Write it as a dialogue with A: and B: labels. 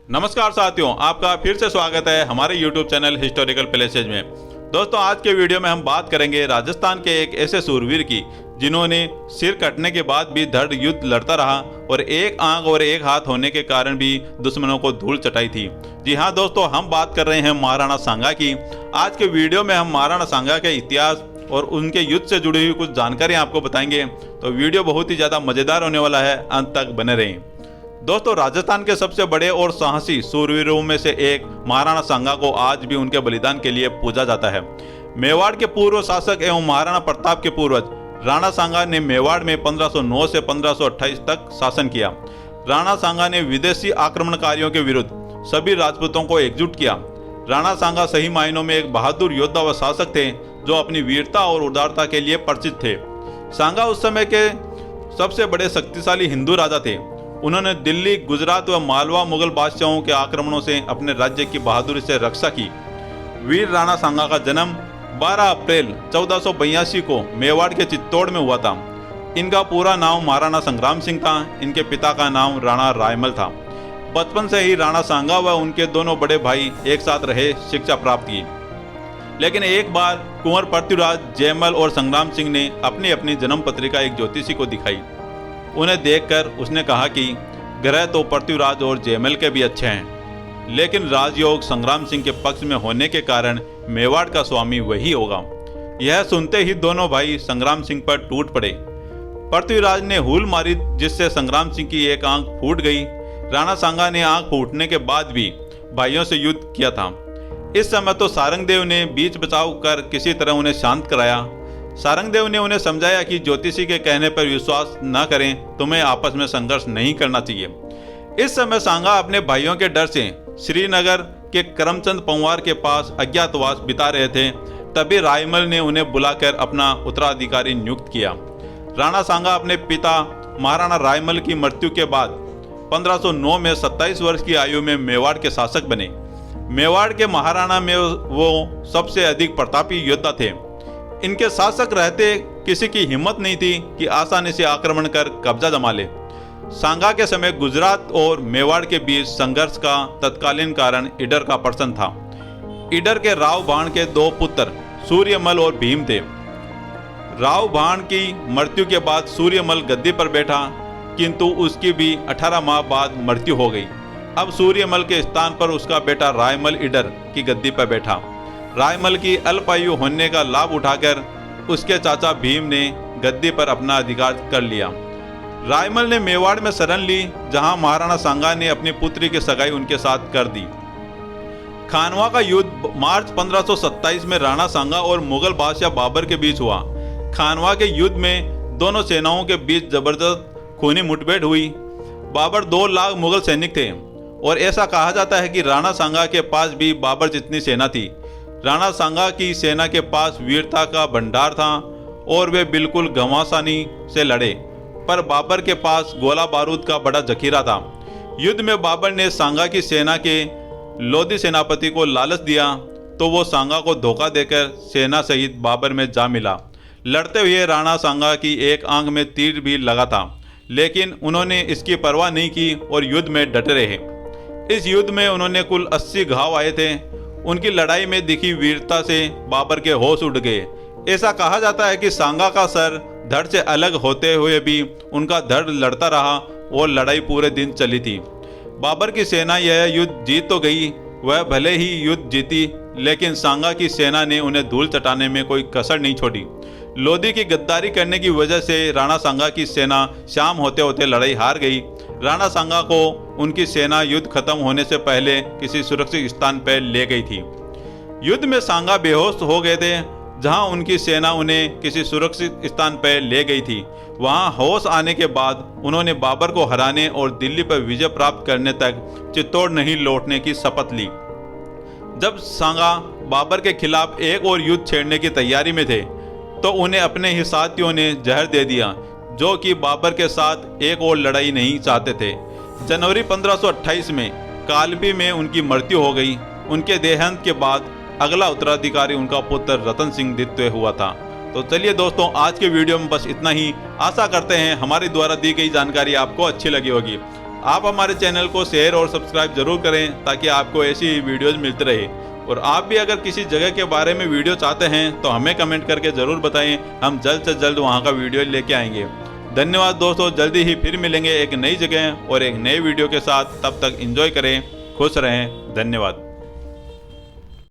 A: नमस्कार साथियों, आपका फिर से स्वागत है हमारे YouTube चैनल हिस्टोरिकल प्लेसेज में। दोस्तों, आज के वीडियो में हम बात करेंगे राजस्थान के एक ऐसे सूरवीर की जिन्होंने सिर कटने के बाद भी दृढ़ युद्ध लड़ता रहा और एक आंख और एक हाथ होने के कारण भी दुश्मनों को धूल चटाई थी। जी हाँ दोस्तों, हम बात कर रहे हैं महाराणा सांगा की। आज के वीडियो में हम महाराणा सांगा के इतिहास और उनके युद्ध से जुड़ी हुई कुछ जानकारी आपको बताएंगे, तो वीडियो बहुत ही ज़्यादा मज़ेदार होने वाला है, अंत तक बने रहें। दोस्तों, राजस्थान के सबसे बड़े और साहसी सूरवीरों में से एक महाराणा सांगा को आज भी उनके बलिदान के लिए पूजा जाता है। मेवाड़ के पूर्व शासक एवं महाराणा प्रताप के पूर्वज राणा सांगा ने मेवाड़ में 1509 से 1528 तक शासन किया। राणा सांगा ने विदेशी आक्रमणकारियों के विरुद्ध सभी राजपूतों को एकजुट किया। राणा सांगा सही मायनों में एक बहादुर योद्धा व शासक थे जो अपनी वीरता और उदारता के लिए परिचित थे। सांगा उस समय के सबसे बड़े शक्तिशाली हिंदू राजा थे। उन्होंने दिल्ली, गुजरात व मालवा मुगल बादशाहों के आक्रमणों से अपने राज्य की बहादुरी से रक्षा की। वीर राणा सांगा का जन्म 12 अप्रैल 1482 को मेवाड़ के चित्तौड़ में हुआ था। इनका पूरा नाम महाराणा संग्राम सिंह था। इनके पिता का नाम राणा रायमल था। बचपन से ही राणा सांगा व उनके दोनों बड़े भाई एक साथ रहे शिक्षा प्राप्त की, लेकिन एक बार कुंवर पृथ्वीराज, जयमल और संग्राम सिंह ने अपनी अपनी जन्म पत्रिका एक ज्योतिषी को दिखाई। उन्हें देखकर उसने कहा कि ग्रह तो पृथ्वीराज और जयमल के भी अच्छे हैं, लेकिन राजयोग संग्राम सिंह के पक्ष में होने के कारण मेवाड़ का स्वामी वही होगा। यह सुनते ही दोनों भाई संग्राम सिंह पर टूट पड़े। पृथ्वीराज ने हूल मारी, जिससे संग्राम सिंह की एक आंख फूट गई। राणा सांगा ने आंख फूटने के बाद भी भाइयों से युद्ध किया था। इस समय तो सारंगदेव ने बीच बचाव कर किसी तरह उन्हें शांत कराया। सारंगदेव ने उन्हें समझाया कि ज्योतिषी के कहने पर विश्वास न करें, तुम्हें आपस में संघर्ष नहीं करना चाहिए। इस समय सांगा अपने भाइयों के डर से श्रीनगर के करमचंद पंवार के पास अज्ञातवास बिता रहे थे। तभी रायमल ने उन्हें बुलाकर अपना उत्तराधिकारी नियुक्त किया। राणा सांगा अपने पिता महाराणा रायमल की मृत्यु के बाद 1509 में 27 वर्ष की आयु में मेवाड़ के शासक बने। मेवाड़ के महाराणा में वो सबसे अधिक प्रतापी योद्धा थे। इनके शासक रहते किसी की हिम्मत नहीं थी कि आसानी से आक्रमण कर कब्जा जमा ले। सांगा के समय गुजरात और मेवाड़ के बीच संघर्ष का तत्कालीन कारण ईडर का प्रश्न था। ईडर के राव भाण के दो पुत्र सूर्यमल और भीम थे। राव भाण की मृत्यु के बाद सूर्यमल गद्दी पर बैठा, किंतु उसकी भी 18 माह बाद मृत्यु हो गई। अब सूर्यमल के स्थान पर उसका बेटा रायमल ईडर की गद्दी पर बैठा। रायमल की अल्पायु होने का लाभ उठाकर उसके चाचा भीम ने गद्दी पर अपना अधिकार कर लिया। रायमल ने मेवाड़ में शरण ली, जहां महाराणा सांगा ने अपनी पुत्री की सगाई उनके साथ कर दी। खानवा का युद्ध मार्च 1527 में राणा सांगा और मुगल बादशाह बाबर के बीच हुआ। खानवा के युद्ध में दोनों सेनाओं के बीच जबरदस्त खूनी मुठभेड़ हुई। बाबर 2 लाख मुगल सैनिक थे और ऐसा कहा जाता है कि राणा सांगा के पास भी बाबर जितनी सेना थी। राणा सांगा की सेना के पास वीरता का भंडार था और वे बिल्कुल घमासानी से लड़े, पर बाबर के पास गोला बारूद का बड़ा जखीरा था। युद्ध में बाबर ने सांगा की सेना के लोधी सेनापति को लालच दिया, तो वो सांगा को धोखा देकर सेना सहित बाबर में जा मिला। लड़ते हुए राणा सांगा की एक आंख में तीर भी लगा था, लेकिन उन्होंने इसकी परवाह नहीं की और युद्ध में डटे रहे। इस युद्ध में उन्होंने कुल 80 घाव आए थे। उनकी लड़ाई में दिखी वीरता से बाबर के होश उड़ गए। ऐसा कहा जाता है कि सांगा का सर धड़ से अलग होते हुए भी उनका धड़ लड़ता रहा और लड़ाई पूरे दिन चली थी। बाबर की सेना यह युद्ध जीत तो गई, वह भले ही युद्ध जीती, लेकिन सांगा की सेना ने उन्हें धूल चटाने में कोई कसर नहीं छोड़ी। लोधी की गद्दारी करने की वजह से राणा सांगा की सेना शाम होते होते लड़ाई हार गई। राणा सांगा को उनकी सेना युद्ध खत्म होने से पहले किसी सुरक्षित स्थान पर ले गई थी। युद्ध में सांगा बेहोश हो गए थे। जहां उनकी सेना उन्हें किसी सुरक्षित स्थान पर ले गई थी, वहां होश आने के बाद उन्होंने बाबर को हराने और दिल्ली पर विजय प्राप्त करने तक चित्तौड़ नहीं लौटने की शपथ ली। जब सांगा बाबर के खिलाफ एक और युद्ध छेड़ने की तैयारी में थे, तो उन्हें अपने ही साथियों ने जहर दे दिया, जो कि बाबर के साथ एक और लड़ाई नहीं चाहते थे। जनवरी 1528 में कालबी में उनकी मृत्यु हो गई। उनके देहांत के बाद अगला उत्तराधिकारी उनका पुत्र रतन सिंह द्वितीय हुआ था। तो चलिए दोस्तों, आज के वीडियो में बस इतना ही। आशा करते हैं हमारे द्वारा दी गई जानकारी आपको अच्छी लगी होगी। आप हमारे चैनल को शेयर और सब्सक्राइब जरूर करें ताकि आपको ऐसी वीडियोज मिलती रहे। और आप भी अगर किसी जगह के बारे में वीडियो चाहते हैं तो हमें कमेंट करके ज़रूर बताएं, हम जल्द से जल्द वहां का वीडियो लेके आएंगे। धन्यवाद दोस्तों, जल्दी ही फिर मिलेंगे एक नई जगह और एक नए वीडियो के साथ। तब तक एंजॉय करें, खुश रहें, धन्यवाद।